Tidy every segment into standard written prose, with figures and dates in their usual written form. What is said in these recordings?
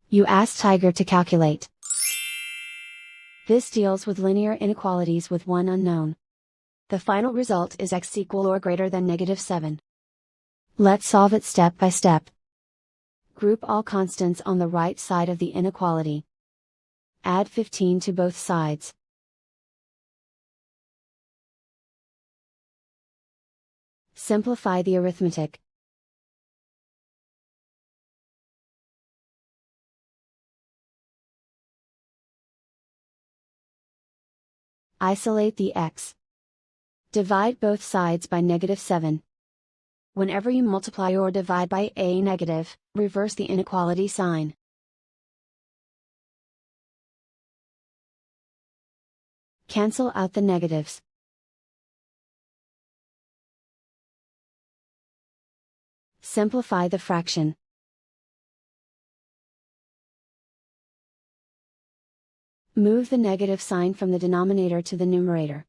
You ask Tiger to calculate. This deals with linear inequalities with one unknown. The final result is x equal or greater than -7. Let's solve it step by step. Group all constants on the right side of the inequality. Add 15 to both sides. Simplify the arithmetic. Isolate the x. Divide both sides by -7. Whenever you multiply or divide by a negative, reverse the inequality sign. Cancel out the negatives. Simplify the fraction. Move the negative sign from the denominator to the numerator.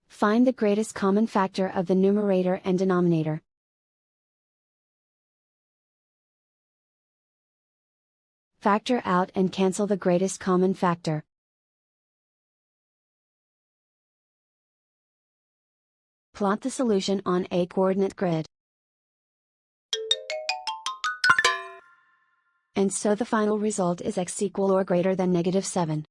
Find the greatest common factor of the numerator and denominator. Factor out and cancel the greatest common factor. Plot the solution on a coordinate grid. And so the final result is x equal or greater than -7.